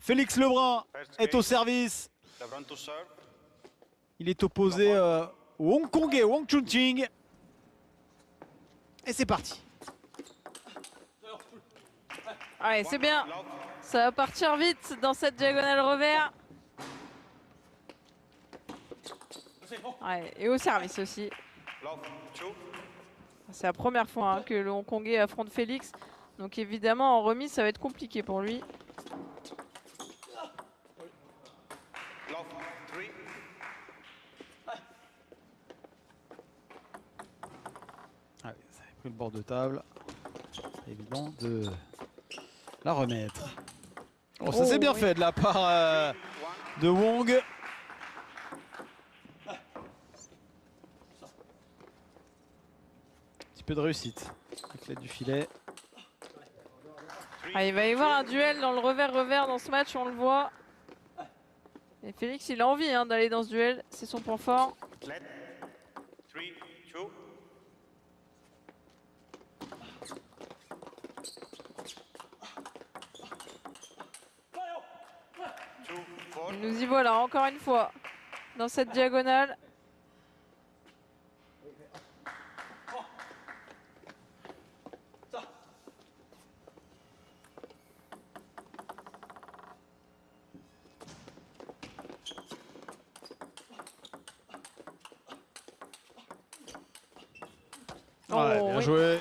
Félix Lebrun est au service. Il est opposé au Hongkongais Wang Chunqing. Et c'est parti. Allez, c'est bien. Ça va partir vite dans cette diagonale revers. Ouais, et au service aussi. C'est la première fois hein, que le Hongkongais affronte Félix. Donc évidemment, en remise, ça va être compliqué pour lui. Allez, ça a pris le bord de table. C'est évident de la remettre. Oh, ça c'est bien oui. fait de la part de Wong. Un petit peu de réussite avec l'aide du filet. Ah, il va y avoir un duel dans le revers-revers dans ce match, on le voit. Et Félix, il a envie hein, d'aller dans ce duel, c'est son point fort. Et nous y voilà encore une fois dans cette diagonale. Ouais, bien joué.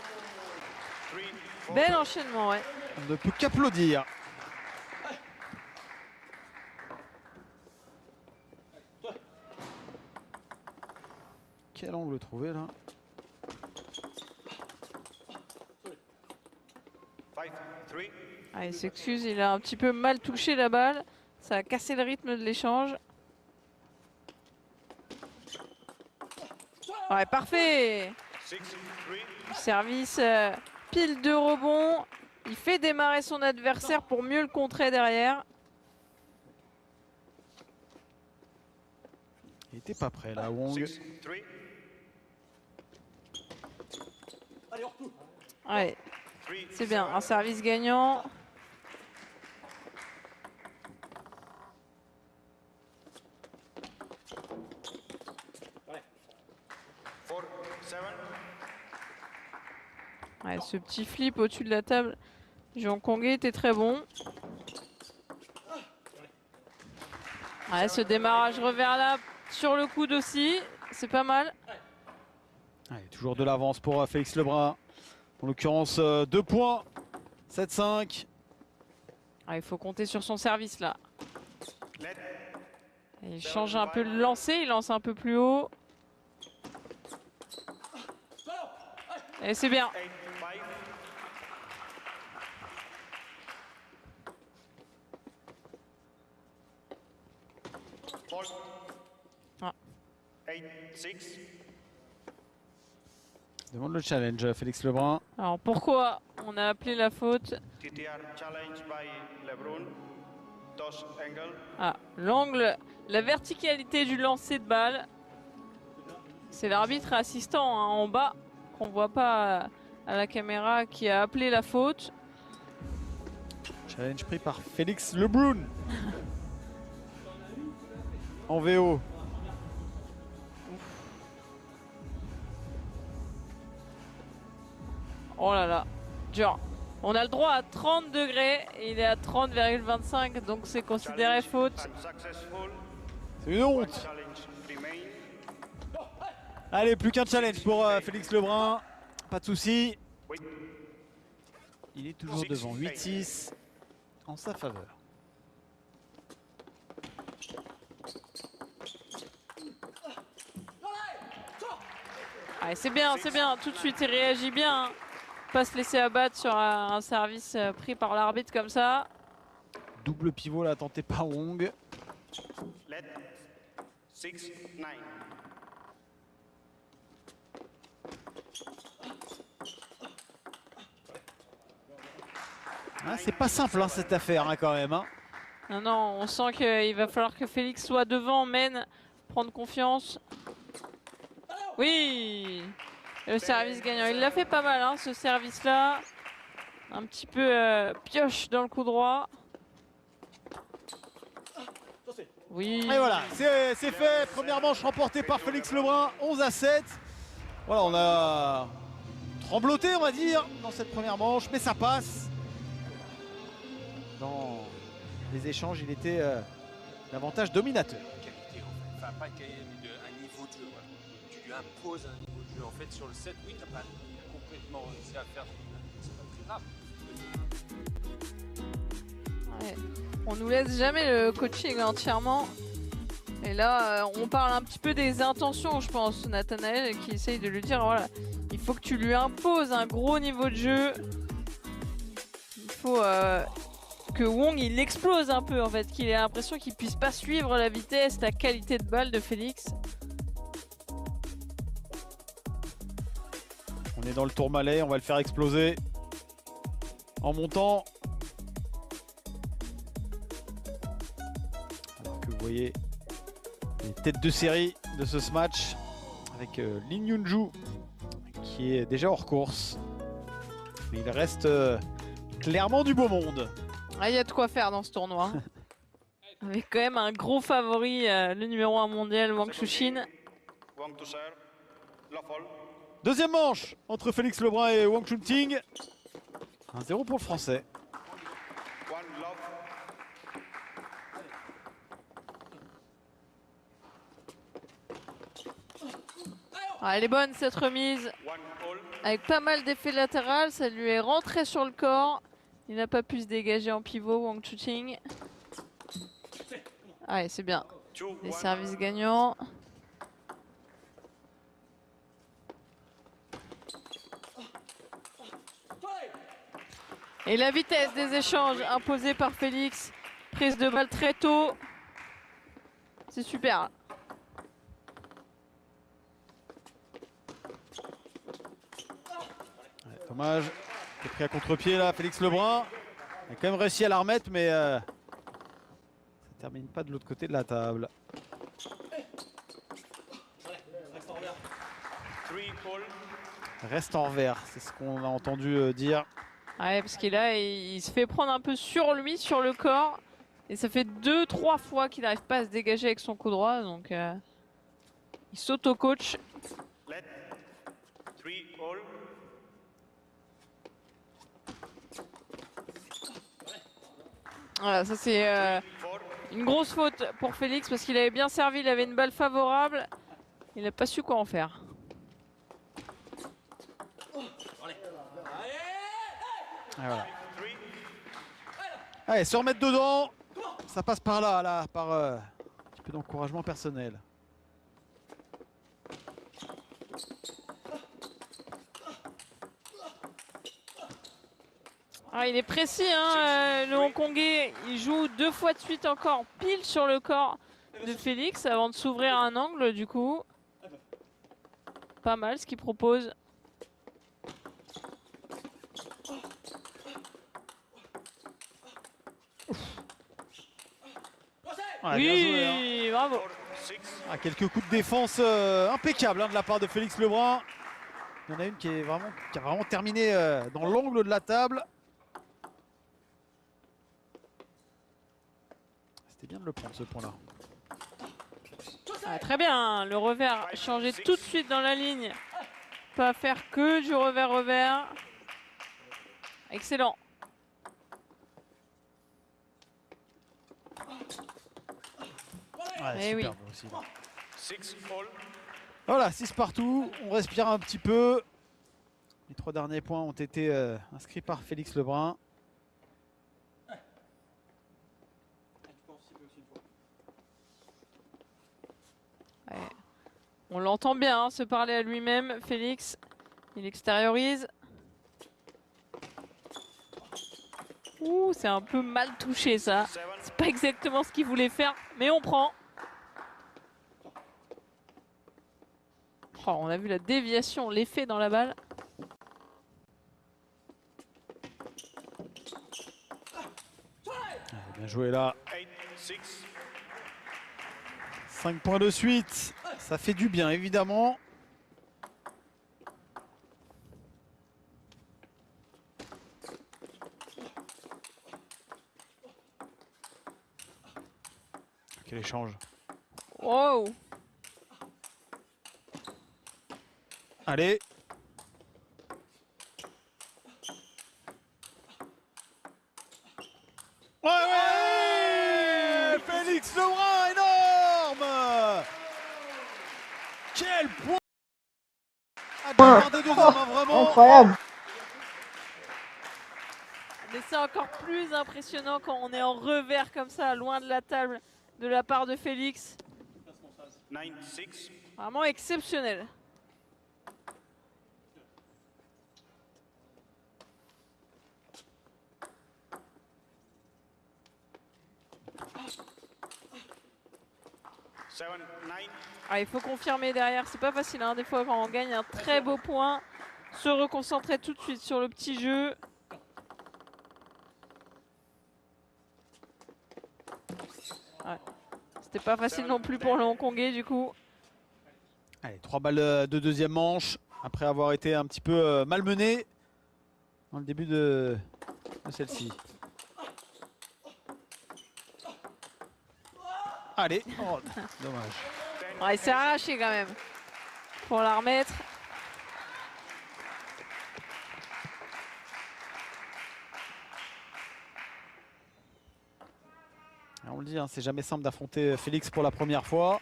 Bel enchaînement, ouais. On ne peut qu'applaudir. Quel angle trouvé là? Ah, il s'excuse, il a un petit peu mal touché la balle. Ça a cassé le rythme de l'échange. Ouais, parfait. Service, pile de rebond. Il fait démarrer son adversaire pour mieux le contrer derrière. Il était pas prêt là, Wong. Ouais, c'est bien, un service gagnant. Ouais, ce petit flip au-dessus de la table du Hongkongais était très bon. Ouais, ce démarrage revers là sur le coude aussi, c'est pas mal. Allez, toujours de l'avance pour Félix Lebrun. En l'occurrence, 2 points. 7-5. Ah, il faut compter sur son service là. Et il change un peu le lancer, il lance un peu plus haut. Et c'est bien. Ah. Demande le challenge, Félix Lebrun. Alors pourquoi on a appelé la faute? Ah, l'angle, la verticalité du lancer de balle. C'est l'arbitre assistant hein, en bas, qu'on voit pas à la caméra, qui a appelé la faute. Challenge pris par Félix Lebrun. En VO. Oh là là, dur. On a le droit à 30 degrés, et il est à 30,25, donc c'est considéré faute. C'est une honte. Allez, plus qu'un challenge pour Félix Lebrun. Pas de souci. Il est toujours devant 8-6 en sa faveur. Ah, c'est bien, tout de suite il réagit bien. Hein. Pas se laisser abattre sur un service pris par l'arbitre comme ça. Double pivot là tenté par Wong. Ah, c'est pas simple hein, cette affaire hein, quand même. Hein. Non, non, on sent qu'il va falloir que Félix soit devant, mène, prendre confiance. Oui, le service gagnant. Il l'a fait pas mal, hein, ce service-là. Un petit peu pioche dans le coup droit. Oui. Et voilà, c'est fait. Première manche remportée par Félix Lebrun, 11-7. Voilà, on a trembloté, on va dire, dans cette première manche, mais ça passe. Dans les échanges, il était davantage dominateur. Qualité en fait, enfin pas qualité, mais un niveau de jeu. Voilà. Tu lui imposes un niveau de jeu. En fait, sur le set, oui, t'as pas complètement réussi à faire. C'est pas très grave. Ouais. On nous laisse jamais le coaching entièrement. Et là, on parle un petit peu des intentions, je pense, Nathanaël, qui essaye de lui dire, voilà, il faut que tu lui imposes un gros niveau de jeu. Il faut que Wong, il explose un peu, en fait, qu'il ait l'impression qu'il puisse pas suivre la vitesse, la qualité de balle de Félix. On est dans le tourmalet, on va le faire exploser. En montant. Alors que vous voyez les têtes de série de ce match avec Lin Yunju qui est déjà hors course. Mais il reste clairement du beau monde. Ah, il y a de quoi faire dans ce tournoi. Avec quand même un gros favori, le numéro 1 mondial, Wang Chuqin. Deuxième manche entre Félix Lebrun et Wang Chunting. 1-0 pour le français. Ah, elle est bonne cette remise. Avec pas mal d'effets latérales, ça lui est rentré sur le corps. Il n'a pas pu se dégager en pivot, Wang Chuqin. Allez, c'est bien. Les services gagnants. Et la vitesse des échanges imposée par Félix. Prise de balle très tôt. C'est super. Ouais, dommage. Il est pris à contre-pied là, Félix Lebrun. Il a quand même réussi à la remettre, mais ça termine pas de l'autre côté de la table. Reste en revers, c'est ce qu'on a entendu dire. Ouais, parce qu'il là, il se fait prendre un peu sur lui, sur le corps. Et ça fait 2-3 fois qu'il n'arrive pas à se dégager avec son coup droit. Donc il s'auto-coach. Voilà, ça c'est une grosse faute pour Félix parce qu'il avait bien servi, il avait une balle favorable. Il n'a pas su quoi en faire. Et voilà. Allez, se remettre dedans. Ça passe par là, par un petit peu d'encouragement personnel. Ah, il est précis, hein, le Hongkongais. Il joue 2 fois de suite encore pile sur le corps de Félix avant de s'ouvrir un angle du coup. Pas mal ce qu'il propose. Ouais, Oui, bien joué, hein. bravo. Ah, quelques coups de défense impeccables hein, de la part de Félix Lebrun. Il y en a une qui a vraiment terminé dans l'angle de la table. C'était bien de le prendre ce point-là. Ah, très bien, le revers changé tout de suite dans la ligne. Pas faire que du revers-revers. Excellent. Ouais, Eh oui. superbe aussi, là. Voilà, 6 partout. On respire un petit peu. Les 3 derniers points ont été inscrits par Félix Lebrun. Ouais. On l'entend bien hein, se parler à lui-même, Félix. Il extériorise. Ouh, c'est un peu mal touché ça. C'est pas exactement ce qu'il voulait faire, mais on prend. Oh, on a vu la déviation, l'effet dans la balle. Bien joué là. 5 points de suite. Ça fait du bien évidemment. Ok, quel échange. Wow. Allez. Ouais, Félix Lebrun, énorme. Quel point à deux par des deux hommes, hein, vraiment. Incroyable. Mais c'est encore plus impressionnant quand on est en revers comme ça, loin de la table, de la part de Félix. 9-6. Vraiment exceptionnel. Ah, il faut confirmer derrière, c'est pas facile hein, des fois quand on gagne un très beau point, se reconcentrer tout de suite sur le petit jeu. Ouais. C'était pas facile non plus pour le Hongkongais du coup. Allez, 3 balles de deuxième manche, après avoir été un petit peu malmené dans le début de celle-ci. Allez, oh, dommage. Ouais, il s'est arraché quand même pour la remettre. On le dit, hein, c'est jamais simple d'affronter Félix pour la première fois.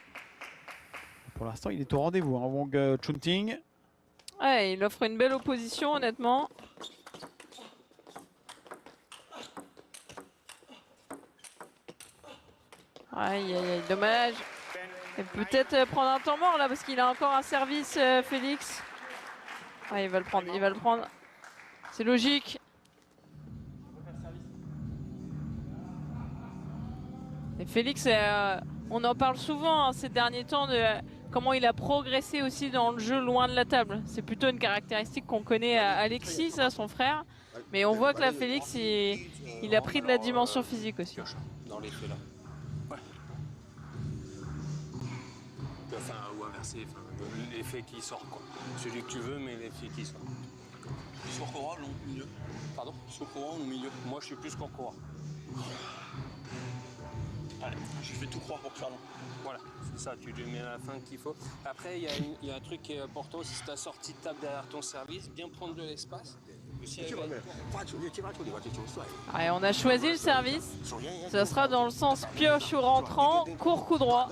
Pour l'instant, il est au rendez-vous, hein, Wong Chunting. Ouais, il offre une belle opposition honnêtement. Aïe, aïe, aïe, dommage. Et peut-être prendre un temps mort là parce qu'il a encore un service Félix. Ouais, il va le prendre, il va le prendre. C'est logique. Et Félix, on en parle souvent hein, ces derniers temps de comment il a progressé aussi dans le jeu loin de la table. C'est plutôt une caractéristique qu'on connaît à Alexis, ça, son frère. Mais on voit que là, Félix, il a pris de la dimension physique aussi. Dans l'effet là. Ouais. Enfin, ou inversé, enfin, l'effet qui sort quoi. Celui que tu veux, mais l'effet qui sort. Sokora ou au milieu? Pardon? Sokora ou au milieu? Moi, je suis plus Kokora. Allez, je fais tout croire pour faire long. Voilà, c'est ça, tu lui mets à la fin qu'il faut. Après, il y a un truc qui est important aussi, c'est ta sortie de table derrière ton service, bien prendre de l'espace. Allez, on a choisi le service. Ça sera dans le sens pioche ou rentrant, court coup droit.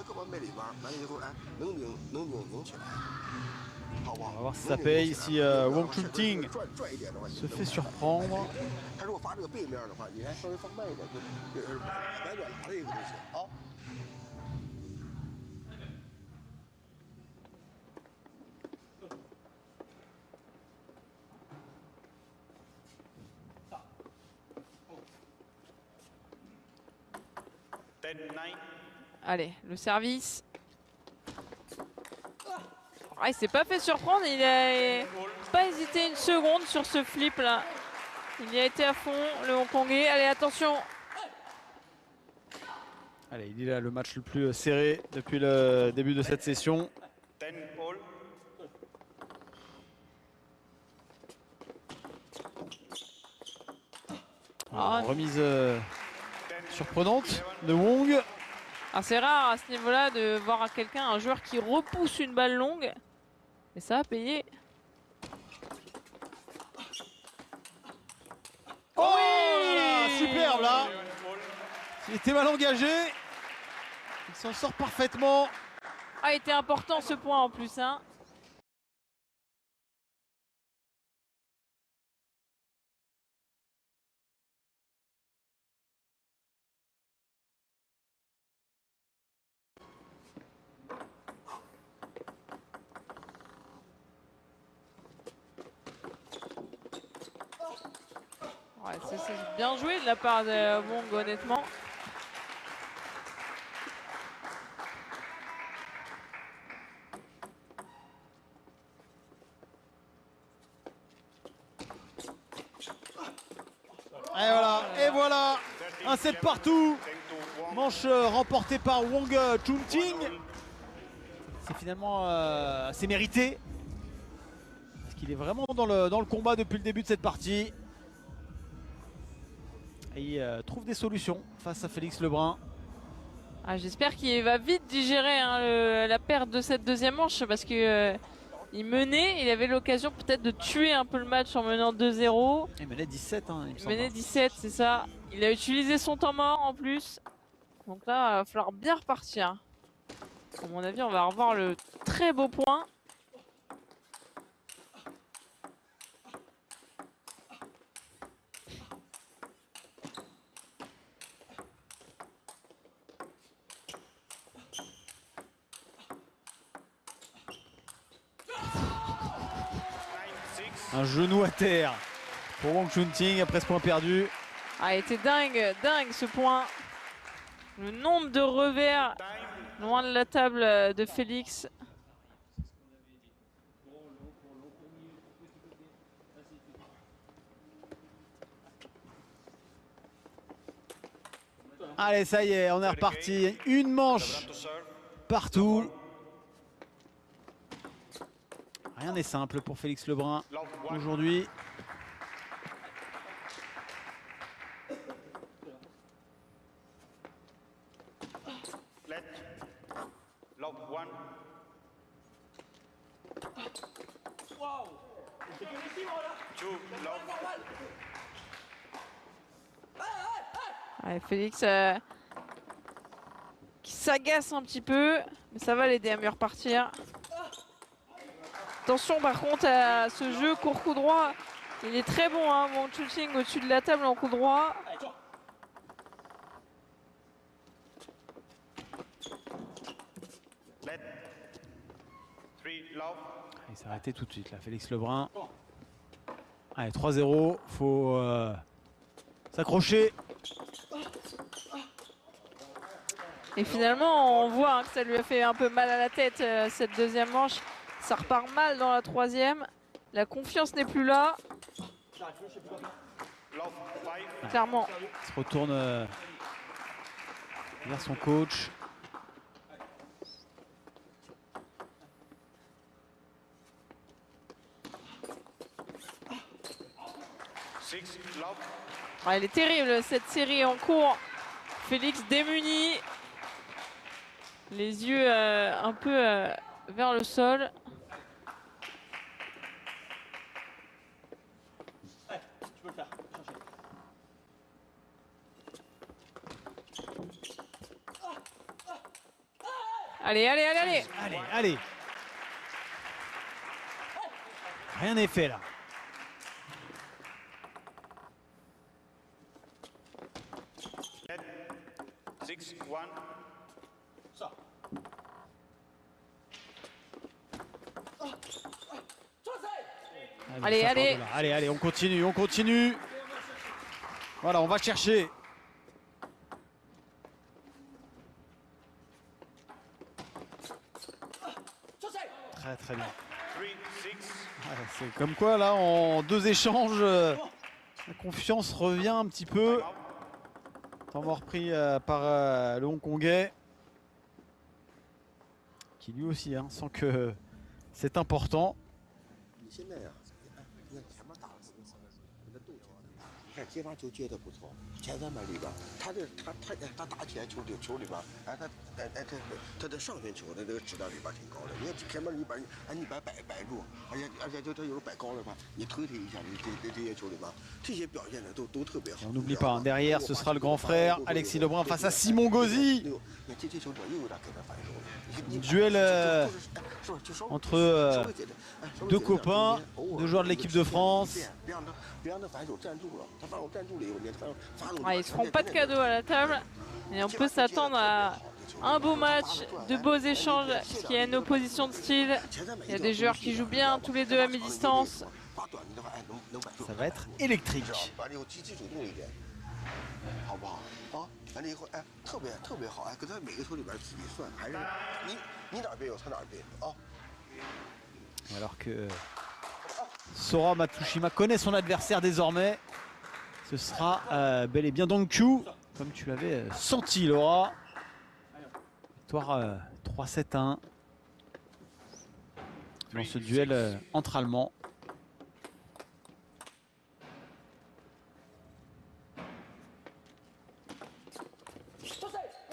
On va voir si ça paye, si Wong Chunting se fait surprendre. Allez, le service. Ah, il s'est pas fait surprendre, il a pas hésité une seconde sur ce flip là. Il y a été à fond, le Hongkongais. Allez, attention. Allez, il est là le match le plus serré depuis le début de cette session. Ah. Remise surprenante de Wong. Ah, c'est rare à ce niveau-là de voir à quelqu'un, un joueur qui repousse une balle longue. Mais ça a payé. Oh là là, superbe là. Il était mal engagé. Il s'en sort parfaitement. A été important ce point en plus, hein. Ouais, c'est bien joué de la part de Wong, honnêtement. Et voilà, un set partout. Manche remportée par Wong Chunting. C'est finalement assez mérité. Parce qu'il est vraiment dans le combat depuis le début de cette partie. Et il trouve des solutions face à Félix Lebrun. Ah, j'espère qu'il va vite digérer hein, la perte de cette deuxième manche parce que il menait, il avait l'occasion peut-être de tuer un peu le match en menant 2-0. Il menait 17, hein, il me Il semble. menait 17, c'est ça. Il a utilisé son temps mort en plus. Donc là, il va falloir bien repartir. À mon avis, on va revoir le très beau point. Un genou à terre pour Wang Chunting après ce point perdu. Ah, il était dingue, dingue ce point. Le nombre de revers loin de la table de Félix. Allez, ça y est, on est reparti. Une manche partout. Rien n'est simple pour Félix Lebrun aujourd'hui. Allez, Félix qui s'agace un petit peu, mais ça va l'aider à mieux repartir. Attention par contre à ce jeu court coup droit. Il est très bon, hein, Wang Chunting au-dessus de la table en coup droit. Il s'est arrêté tout de suite là, Félix Lebrun. Allez, 3-0, faut s'accrocher. Et finalement, on voit hein, que ça lui a fait un peu mal à la tête cette deuxième manche. Ça repart mal dans la troisième. La confiance n'est plus là. Clairement. Il se retourne vers son coach. Ah, elle est terrible cette série en cours. Félix démuni. Les yeux un peu vers le sol. Allez, allez, allez, allez. Allez, allez. Rien n'est fait là. Allez, allez. Allez, allez, on continue, on continue. Voilà, on va chercher. Très très bien. C'est comme quoi là, en deux échanges, la confiance revient un petit peu. Temps mort pris par le Hongkongais. Qui lui aussi sent que c'est important. 看接发球接的不错，前300里边，他打起来球里边，哎，他的上旋球的这个质量里边挺高的。你看前面里边，哎，你摆住，而且就他有时候摆高了吧，你推他一下，你这些球里边，这些表现的都特别好。 On n'oublie pas, derrière ce sera le grand frère Alexis Lebrun face à Simon Gauzy. Duel entre deux copains, deux joueurs de l'équipe de France. Ah, ils ne feront pas de cadeaux à la table. Et on peut s'attendre à un beau match, de beaux échanges, parce qu'il y a une opposition de style. Il y a des joueurs qui jouent bien, tous les deux à mi-distance. Ça va être électrique. 完了以后，哎，特别好，哎，搁他每个球里边自己算，还是你哪边有他哪边啊。Alors que Sora Matsushima connaît son adversaire désormais, ce sera bel et bien Dongkyu, comme tu l'avais senti, Laura. Victoire 3-7-1 dans ce duel entre Allemands.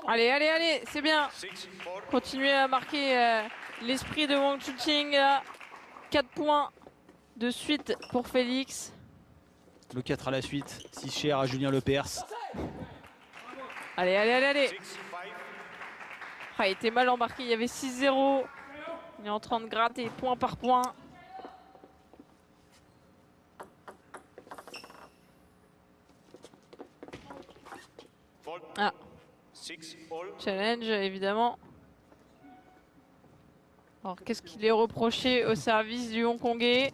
Allez, allez, allez, c'est bien. Continuez à marquer l'esprit de Wang Chuqing. 4 points de suite pour Félix. Le 4 à la suite, 6 cher à Julien Lepers. Allez, allez, allez, allez. Ah, il était mal embarqué, il y avait 6-0. Il est en train de gratter point par point. Ah. Challenge, évidemment. Alors, qu'est-ce qu'il est reproché au service du Hongkongais?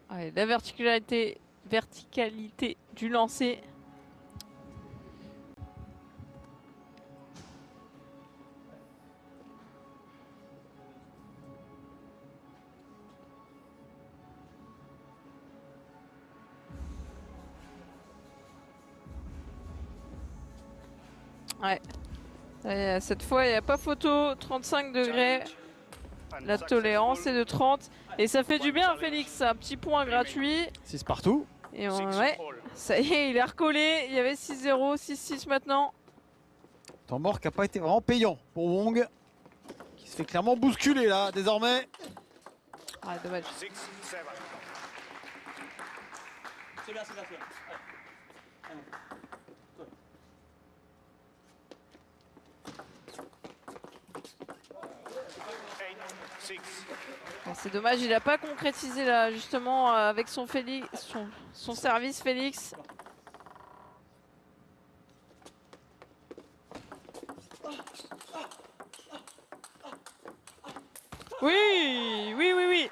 Allez, la verticalité du lancer. Ouais. Cette fois, il n'y a pas photo. 35 degrés. La tolérance est de 30. Et ça fait du bien, Félix. Un petit point gratuit. 6 partout. Et ouais, ça y est, il est recollé. Il y avait 6-0, 6-6 maintenant. Temps mort qui n'a pas été vraiment payant pour Wong. Qui se fait clairement bousculer là, désormais. Ah, dommage. C'est bien, c'est bien. C'est dommage, il n'a pas concrétisé là, justement, avec son service, Félix. Oui, oui, oui, oui.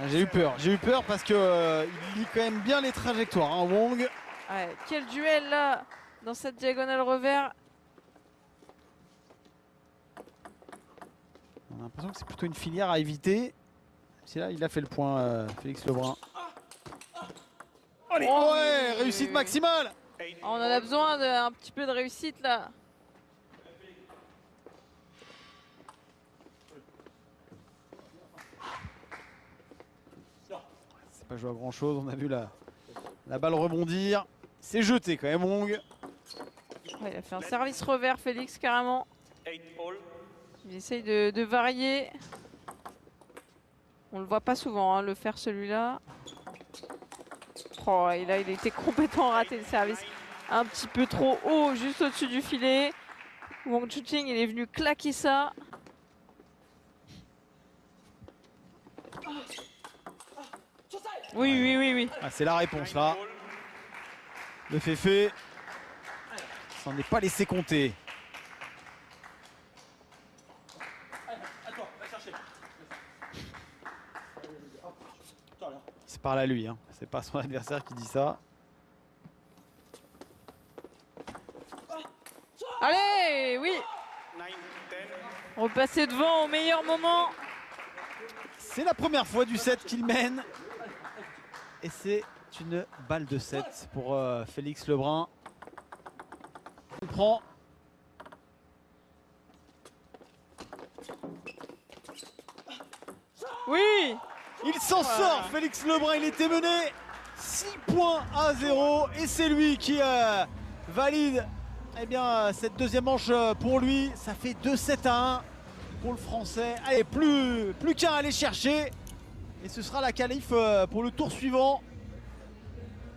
J'ai eu peur parce que il lit quand même bien les trajectoires, hein, Wong. Ouais, quel duel là, dans cette diagonale revers. On a l'impression que c'est plutôt une filière à éviter. C'est là, il a fait le point, Félix Lebrun. Allez, Oh, ouais, réussite maximale. On en a besoin d'un petit peu de réussite là. C'est pas joué à grand chose, on a vu la balle rebondir. C'est jeté quand même, Wong. Ouais, il a fait un service revers, Félix, carrément. Il essaye de varier. On le voit pas souvent hein, le faire celui-là. Oh, et là, il était complètement raté le service. Un petit peu trop haut, juste au-dessus du filet. Wang Chuqing, il est venu claquer ça. Oui, oui, oui, oui. Ah, c'est la réponse là. Le fait. S'en est pas laissé compter. Il se parle à lui, hein. C'est pas son adversaire qui dit ça. Allez, oui. Repasser devant au meilleur moment. C'est la première fois du set qu'il mène. Et c'est une balle de 7 pour Félix Lebrun. On prend. Oui. Il s'en sort, Félix Lebrun, il était mené 6-0 et c'est lui qui valide eh bien, cette deuxième manche pour lui. Ça fait 2-7-1 pour le Français. Allez, plus qu'à aller chercher. Et ce sera la qualif pour le tour suivant,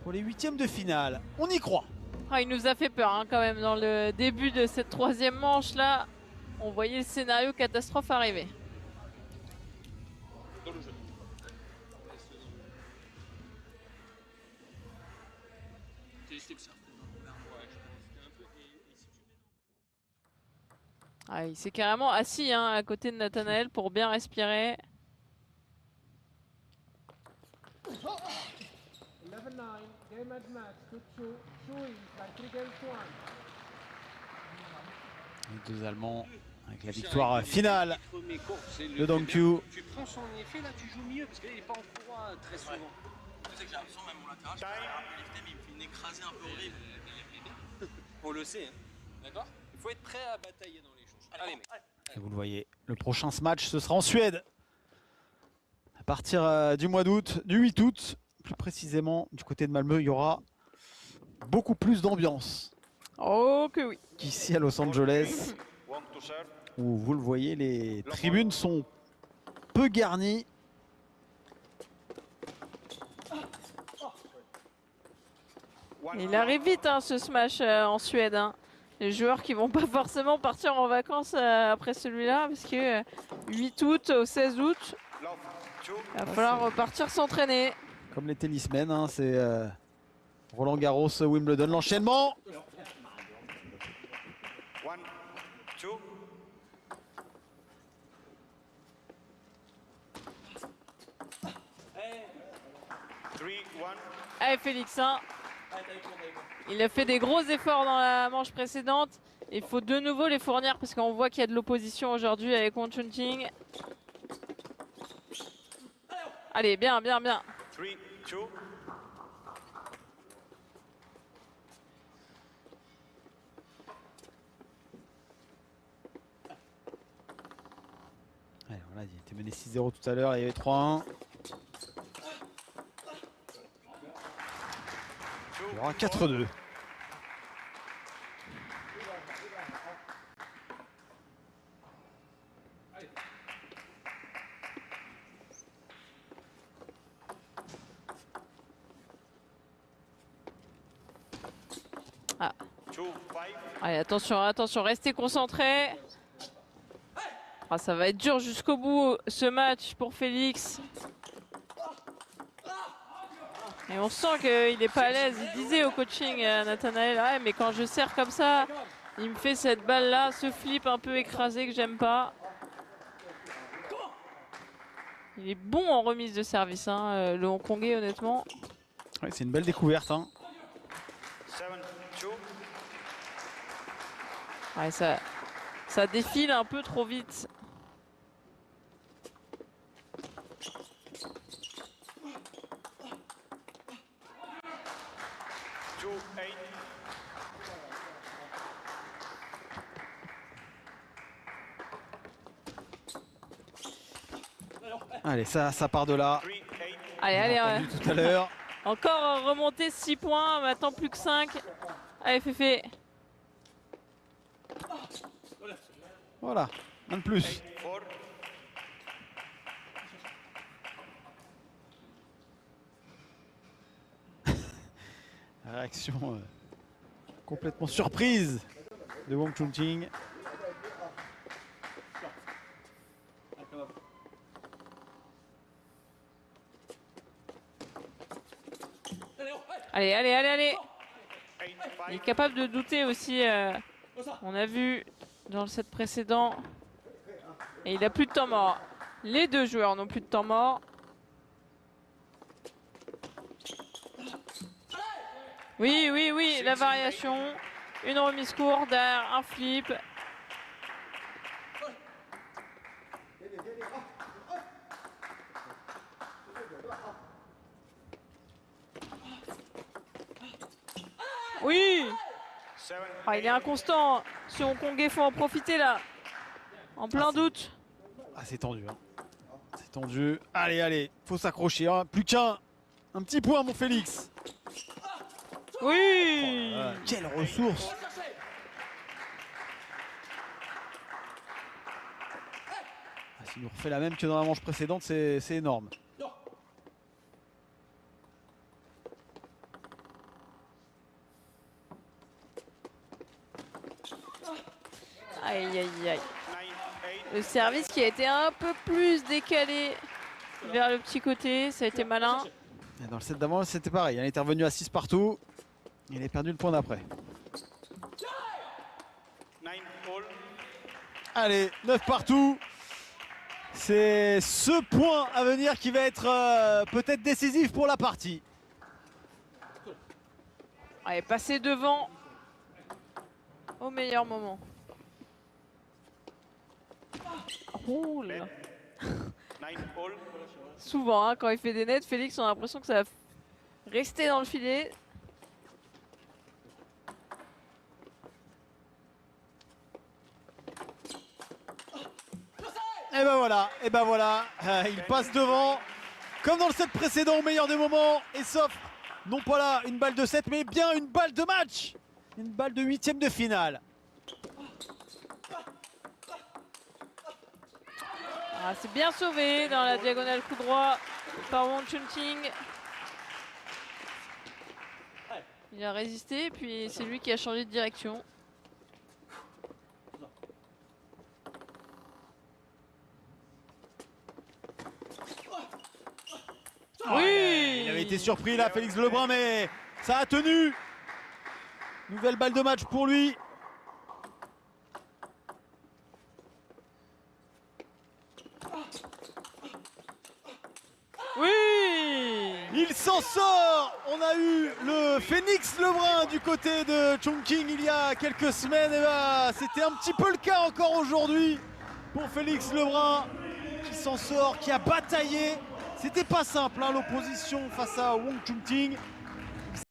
pour les huitièmes de finale. On y croit. Ah, il nous a fait peur hein, quand même dans le début de cette troisième manche là. On voyait le scénario catastrophe arriver. Ah, il s'est carrément assis hein, à côté de Nathanaël pour bien respirer. Les deux Allemands avec la victoire finale de Dong Q. Tu prends son effet là, tu joues mieux parce qu'il n'est pas en courant très souvent. Tu sais que j'ai l'impression même mon latéral, je un peu lifté, mais il me fait une écrasée un peu horrible. On le sait, hein. D'accord? Il faut être prêt à batailler dans les choses. Allez, mec. Et vous le voyez, le prochain match ce sera en Suède. À partir du mois d'août, du 8 août, plus précisément du côté de Malmö, il y aura beaucoup plus d'ambiance Oh que oui. qu'ici à Los Angeles, où vous le voyez, les tribunes sont peu garnies. Il arrive vite hein, ce smash en Suède. Hein. Les joueurs qui vont pas forcément partir en vacances après celui-là, parce que 8 août au 16 août, il va falloir repartir s'entraîner. Comme les tennismen, hein, c'est Roland Garros, Wimbledon, l'enchaînement. Allez Félix, hein. Il a fait des gros efforts dans la manche précédente. Il faut de nouveau les fournir parce qu'on voit qu'il y a de l'opposition aujourd'hui avec Wang Chunting. Allez, bien, bien, bien. Allez, voilà, il était mené 6-0 tout à l'heure, il y avait 3-1. Il y aura 4-2. Ah. Allez, attention, attention, restez concentrés. Ah, ça va être dur jusqu'au bout ce match pour Félix. Et on sent qu'il n'est pas à l'aise. Il disait au coaching Nathanaël, ouais, mais quand je serre comme ça, il me fait cette balle là, ce flip un peu écrasé que j'aime pas. Il est bon en remise de service, hein, le Hongkongais honnêtement. Ouais, c'est une belle découverte. Hein. Ouais, ça défile un peu trop vite. Allez, ça part de là. Allez, allez, Entendu tout à l'heure. encore remonter 6 points, maintenant plus que 5. Allez, Féfé. Voilà, un de plus. Réaction complètement surprise de Wang Chunting. Allez, allez, allez, allez. Il est capable de douter aussi. On a vu dans le set précédent. Et il n'a plus de temps mort. Les deux joueurs n'ont plus de temps mort. Oui, oui, oui, la variation. Une remise courte, derrière un flip. Oui. Ah, il est inconstant. Ce Hongkongais, faut en profiter là. En plein doute. Ah, c'est tendu. Hein. C'est tendu. Allez, allez, faut s'accrocher. Hein. Plus qu'un petit point, mon Félix. Oui. Quelle ressource. Ah, s'il nous refait la même que dans la manche précédente, c'est énorme. Aïe, aïe, aïe. Le service qui a été un peu plus décalé vers le petit côté, ça a été malin. Et dans le set d'avant, c'était pareil. Il est revenu à 6 partout. Il a perdu le point d'après. Allez, 9 partout. C'est ce point à venir qui va être peut-être décisif pour la partie. Allez, passer devant au meilleur moment. Oh là. Souvent, hein, quand il fait des nets, Félix, on a l'impression que ça va rester dans le filet. Et ben voilà, il passe devant, comme dans le set précédent au meilleur des moments, et s'offre Non pas là une balle de 7, mais bien une balle de match. Une balle de 8e de finale. Ah, c'est bien sauvé dans la diagonale coup droit par Wang Chunting. Il a résisté, puis c'est lui qui a changé de direction. Oui! Il avait été surpris là, Félix Lebrun, mais ça a tenu. Nouvelle balle de match pour lui. Oui! Il s'en sort. On a eu le Phénix Lebrun du côté de Chongqing il y a quelques semaines. Et bah, c'était un petit peu le cas encore aujourd'hui pour Félix Lebrun qui s'en sort, qui a bataillé. C'était pas simple hein, l'opposition face à Wang Chunting.